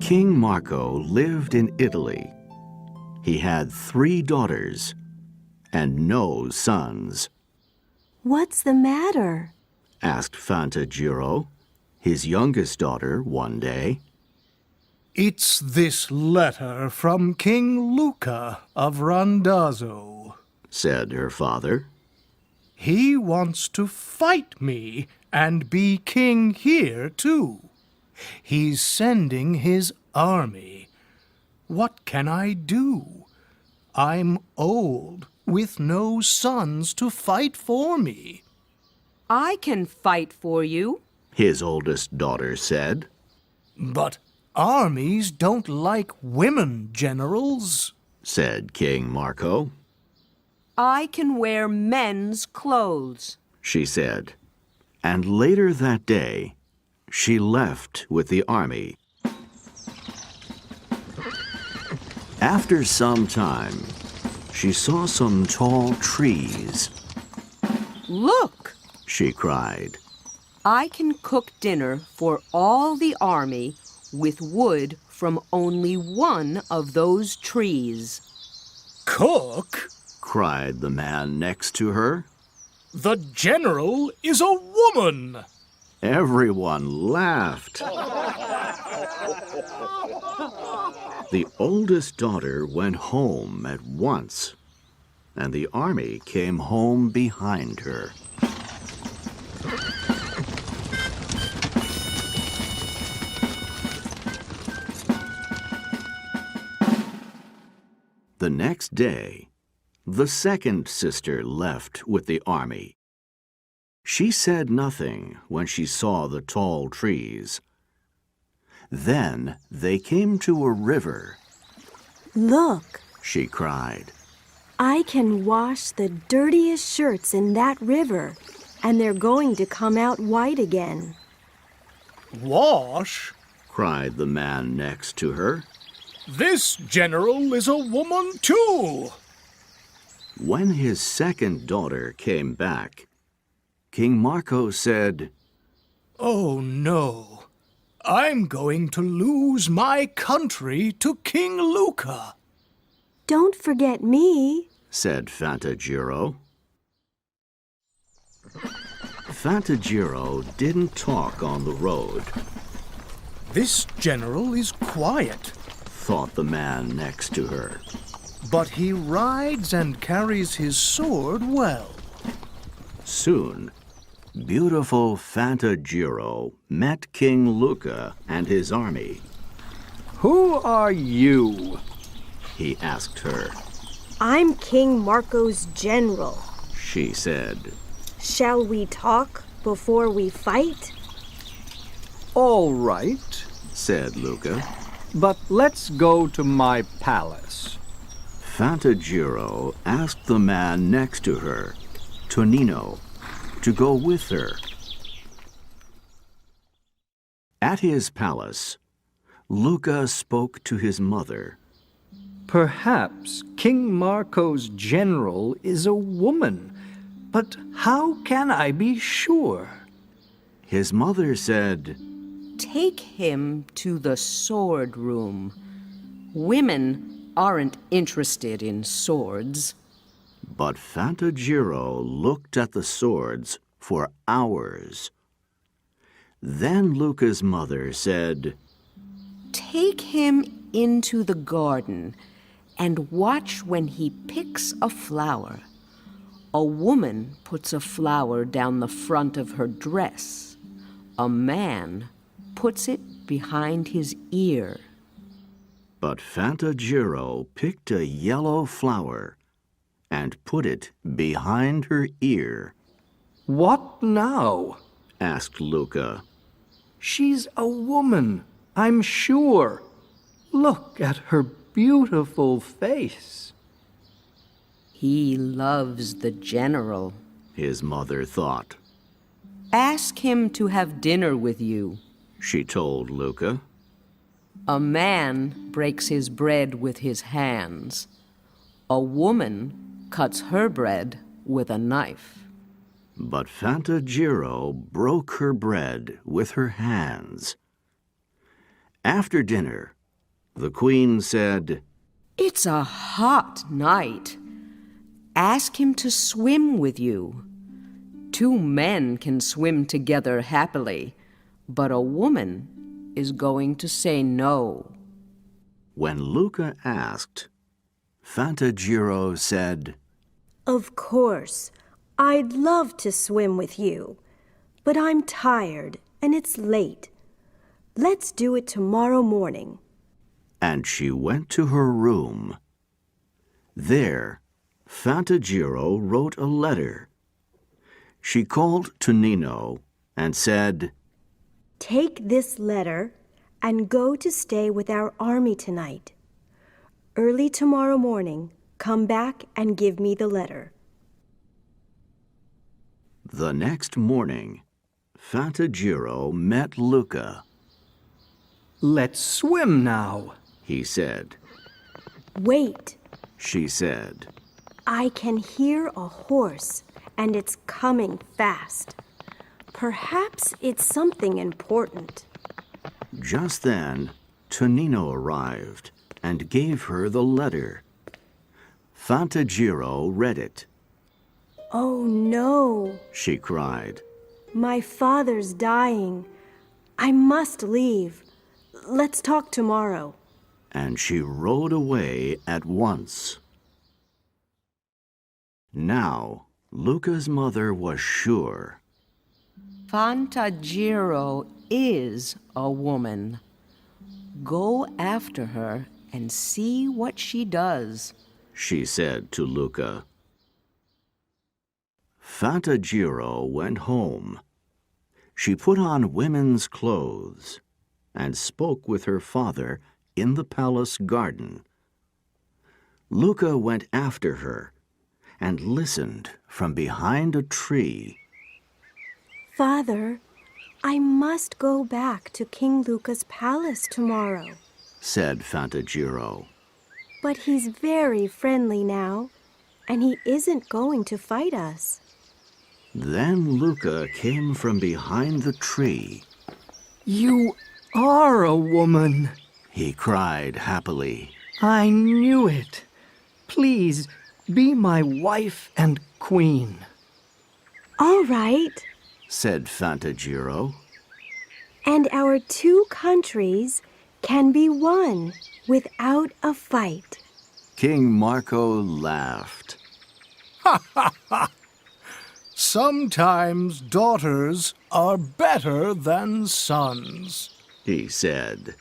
King Marco lived in Italy. He had 3 daughters and no sons. What's the matter? Asked Fantagiro, his youngest daughter, one day. It's this letter from King Luca of Randazzo, said her father. He wants to fight me and be king here, too. He's sending his army. What can I do? I'm old, with no sons to fight for me. I can fight for you, His oldest daughter said. But armies don't like women generals, said King Marco. I can wear men's clothes, She said. And later that day, she left with the army. After some time, she saw some tall trees. Look! She cried. I can cook dinner for all the army with wood from only one of those trees. Cook? Cried the man next to her. The general is a woman! Everyone laughed. The oldest daughter went home at once, and the army came home behind her. The next day, the second sister left with the army. She said nothing when she saw the tall trees. Then they came to a river. Look, She cried. I can wash the dirtiest shirts in that river, and they're going to come out white again. Wash? Cried the man next to her. This general is a woman too! When his second daughter came back, King Marco said, Oh no, I'm going to lose my country to King Luca. Don't forget me. said Fantagiro. Fantagiro didn't talk on the road, This general is quiet, thought the man next to her. but he rides and carries his sword well. Soon, beautiful Fantagiro met King Luca and his army. Who are you? He asked her. I'm King Marco's general. She said. Shall we talk before we fight? All right, Said Luca. but let's go to my palace. Fantagiro asked the man next to her, Tonino, to go with her. At his palace, Luca spoke to his mother. Perhaps King Marco's general is a woman, but how can I be sure? His mother said, Take him to the sword room. Women aren't interested in swords. but Fantagiro looked at the swords for hours. Then Luca's mother said, Take him into the garden and watch when he picks a flower. A woman puts a flower down the front of her dress. A man puts it behind his ear. But Fantagiro picked a yellow flower and put it behind her ear. What now? Asked Luca. She's a woman, I'm sure. Look at her beautiful face. He loves the general. His mother thought. Ask him to have dinner with you. She told Luca. A man breaks his bread with his hands. A woman cuts her bread with a knife. But Fantagiro broke her bread with her hands. After dinner, The queen said, It's a hot night. Ask him to swim with you. 2 men can swim together happily, but a woman is going to say no. When Luca asked, Fantagiro said, Of course, I'd love to swim with you, but I'm tired and it's late. Let's do it tomorrow morning. And she went to her room. There, Fantagiro wrote a letter. She called to Nino and said, Take this letter and go to stay with our army tonight. Early tomorrow morning, come back and give me the letter. The next morning, Fantagiro met Luca. Let's swim now, He said. Wait, She said. I can hear a horse and it's coming fast. Perhaps it's something important. Just then, Tonino arrived and gave her the letter. Fantagiro read it. Oh no, She cried. my father's dying. I must leave. Let's talk tomorrow. And she rode away at once. Now, Luca's mother was sure. Fantagiro is a woman. Go after her and see what she does. She said to Luca. Fantagiro went home. She put on women's clothes and spoke with her father in the palace garden. Luca went after her and listened from behind a tree. Father, I must go back to King Luca's palace tomorrow. Said Fantagiro. But he's very friendly now, and he isn't going to fight us. Then Luca came from behind the tree. You are a woman. He cried happily. I knew it. Please, be my wife and queen. All right. Said Fantagiro. And our 2 countries can be one without a fight. King Marco laughed. Sometimes daughters are better than sons. He said.